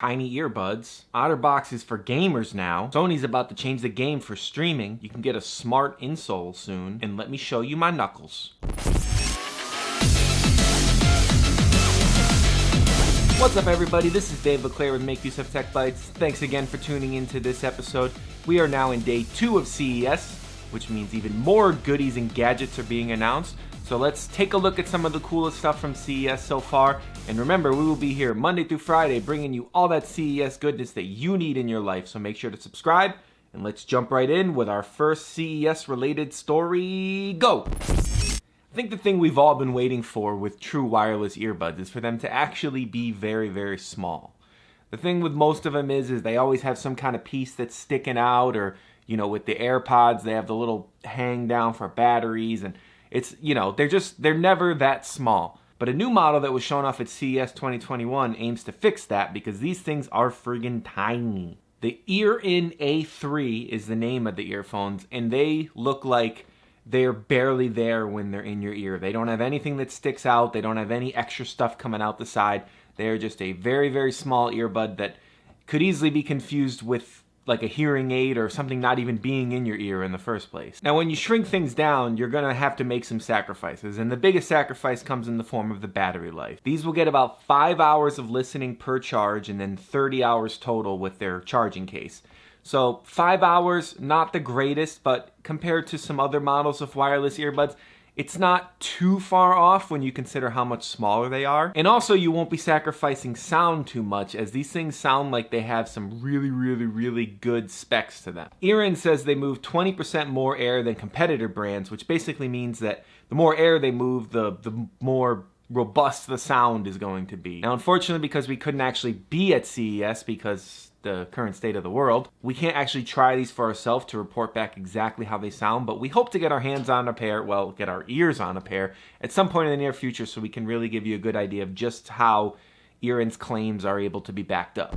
Tiny earbuds. Otterbox is for gamers now. Sony's about to change the game for streaming. You can get a smart insole soon. And let me show you my knuckles. What's up everybody, this is Dave LeClair with Make Use of Tech Bytes. Thanks again for tuning into this episode. We are now in day 2 of CES, which means even more goodies and gadgets are being announced. So let's take a look at some of the coolest stuff from CES so far. And remember, we will be here Monday through Friday bringing you all that CES goodness that you need in your life. So make sure to subscribe and let's jump right in with our first CES related story. Go! I think the thing we've all been waiting for with true wireless earbuds is for them to actually be very, very small. The thing with most of them is they always have some kind of piece that's sticking out, or, you know, with the AirPods, they have the little hang down for batteries, and it's, you know, they're never that small. But a new model that was shown off at CES 2021 aims to fix that because these things are friggin' tiny. The Earin A3 is the name of the earphones, and they look like they're barely there when they're in your ear. They don't have anything that sticks out. They don't have any extra stuff coming out the side. They're just a very, very small earbud that could easily be confused with like a hearing aid or something not even being in your ear in the first place. Now, when you shrink things down, you're gonna have to make some sacrifices, and the biggest sacrifice comes in the form of the battery life. These will get about 5 hours of listening per charge and then 30 hours total with their charging case. So 5 hours, not the greatest, but compared to some other models of wireless earbuds, it's not too far off when you consider how much smaller they are. And also you won't be sacrificing sound too much, as these things sound like they have some really, really, really good specs to them. Earin says they move 20% more air than competitor brands, which basically means that the more air they move, the more robust the sound is going to be. Now, unfortunately, because we couldn't actually be at CES because the current state of the world, we can't actually try these for ourselves to report back exactly how they sound, but we hope to get our hands on a pair, well, get our ears on a pair at some point in the near future so we can really give you a good idea of just how Earin's claims are able to be backed up.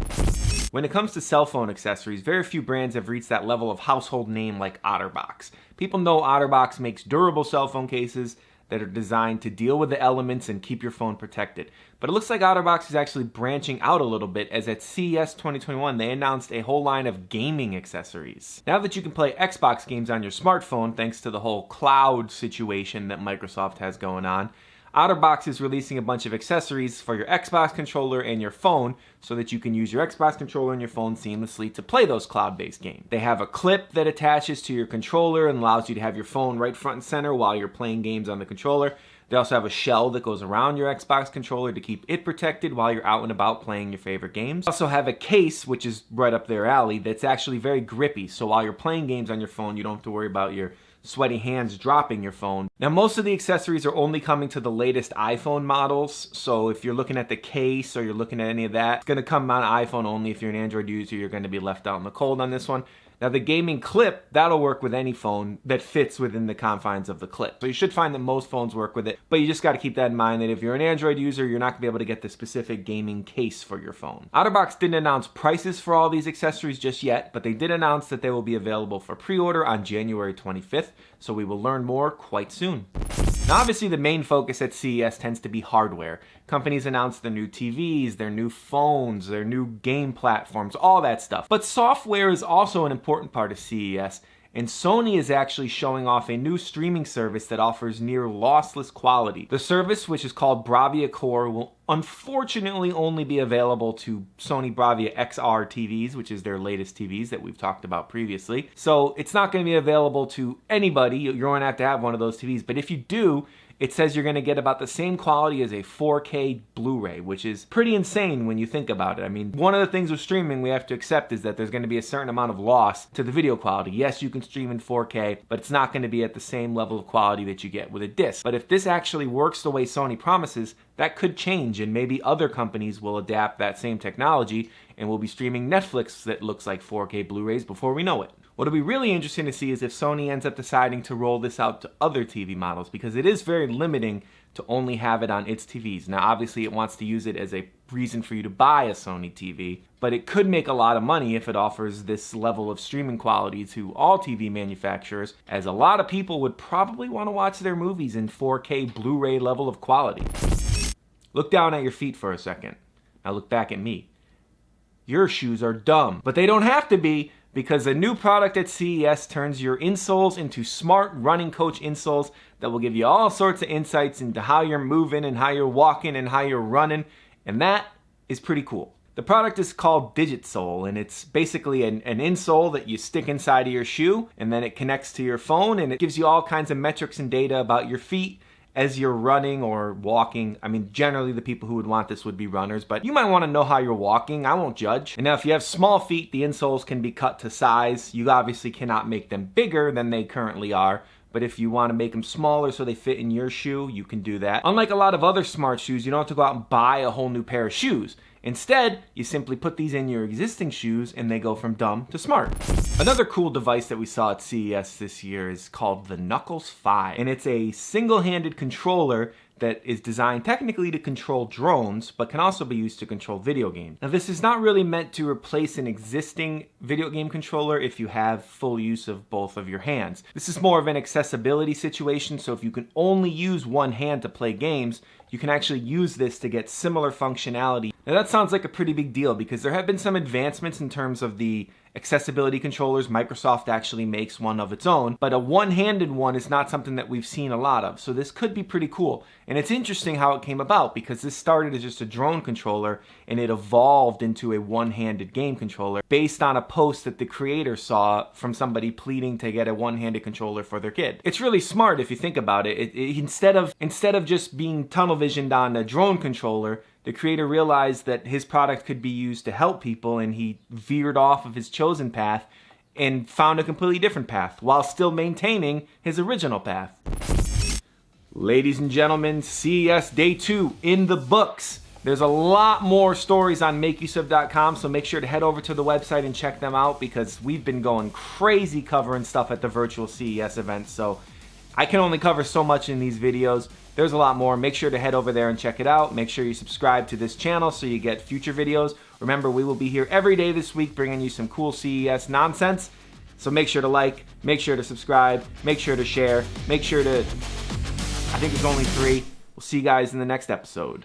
When it comes to cell phone accessories, very few brands have reached that level of household name like Otterbox. People know Otterbox makes durable cell phone cases that are designed to deal with the elements and keep your phone protected. But it looks like Otterbox is actually branching out a little bit, as at CES 2021 they announced a whole line of gaming accessories. Now that you can play Xbox games on your smartphone thanks to the whole cloud situation that Microsoft has going on, Otterbox is releasing a bunch of accessories for your Xbox controller and your phone so that you can use your Xbox controller and your phone seamlessly to play those cloud-based games. They have a clip that attaches to your controller and allows you to have your phone right front and center while you're playing games on the controller. They also have a shell that goes around your Xbox controller to keep it protected while you're out and about playing your favorite games. They also have a case, which is right up their alley, that's actually very grippy, so while you're playing games on your phone, you don't have to worry about your sweaty hands dropping your phone. Now, most of the accessories are only coming to the latest iPhone models, so if you're looking at the case or you're looking at any of that, it's going to come on iPhone only. If you're an Android user, you're going to be left out in the cold on this one. Now, the gaming clip, that'll work with any phone that fits within the confines of the clip. So you should find that most phones work with it, but you just got to keep that in mind that if you're an Android user, you're not going to be able to get the specific gaming case for your phone. Otterbox didn't announce prices for all these accessories just yet, but they did announce that they will be available for pre-order on January 25th, so we will learn more quite soon. Now, obviously, the main focus at CES tends to be hardware. Companies announce their new TVs, their new phones, their new game platforms, all that stuff. But software is also an important part of CES, and Sony is actually showing off a new streaming service that offers near lossless quality. The service, which is called Bravia Core, will unfortunately only be available to Sony Bravia XR TVs, which is their latest TVs that we've talked about previously. So it's not going to be available to anybody. You're going to have one of those TVs. But if you do, it says you're going to get about the same quality as a 4K Blu-ray, which is pretty insane when you think about it. I mean, one of the things with streaming we have to accept is that there's going to be a certain amount of loss to the video quality. Yes, you can stream in 4K, but it's not going to be at the same level of quality that you get with a disc. But if this actually works the way Sony promises, that could change, and maybe other companies will adapt that same technology and we'll be streaming Netflix that looks like 4K Blu-rays before we know it. What'll be really interesting to see is if Sony ends up deciding to roll this out to other TV models, because it is very limiting to only have it on its TVs. Now, obviously, it wants to use it as a reason for you to buy a Sony TV, but it could make a lot of money if it offers this level of streaming quality to all TV manufacturers, as a lot of people would probably want to watch their movies in 4K Blu-ray level of quality. Look down at your feet for a second. Now look back at me. your shoes are dumb. But they don't have to be, because a new product at CES turns your insoles into smart running coach insoles that will give you all sorts of insights into how you're moving and how you're walking and how you're running, and that is pretty cool. The product is called DigitSole, and it's basically an insole that you stick inside of your shoe, and then it connects to your phone, and it gives you all kinds of metrics and data about your feet as you're running or walking. I mean, generally the people who would want this would be runners, but you might want to know how you're walking. I won't judge. And now if you have small feet, the insoles can be cut to size. You obviously cannot make them bigger than they currently are, but if you want to make them smaller so they fit in your shoe, you can do that. Unlike a lot of other smart shoes, you don't have to go out and buy a whole new pair of shoes. Instead, you simply put these in your existing shoes and they go from dumb to smart. Another cool device that we saw at CES this year is called the Knuckles 5, and it's a single-handed controller that is designed technically to control drones, but can also be used to control video games. Now, this is not really meant to replace an existing video game controller if you have full use of both of your hands. This is more of an accessibility situation, so if you can only use one hand to play games, you can actually use this to get similar functionality. Now that sounds like a pretty big deal because there have been some advancements in terms of the accessibility controllers. Microsoft actually makes one of its own, but a one-handed one is not something that we've seen a lot of. So this could be pretty cool. And it's interesting how it came about because this started as just a drone controller and it evolved into a one-handed game controller based on a post that the creator saw from somebody pleading to get a one-handed controller for their kid. It's really smart if you think about it. Instead of just being tunnel visioned on a drone controller, the creator realized that his product could be used to help people, and he veered off of his chosen path and found a completely different path while still maintaining his original path. Ladies and gentlemen, CES Day 2 in the books. There's a lot more stories on makeuseof.com, so make sure to head over to the website and check them out because we've been going crazy covering stuff at the virtual CES event, so I can only cover so much in these videos. There's a lot more. Make sure to head over there and check it out. Make sure you subscribe to this channel so you get future videos. Remember, we will be here every day this week bringing you some cool CES nonsense. So make sure to like, make sure to subscribe, make sure to share, make sure to, I think there's only 3. We'll see you guys in the next episode.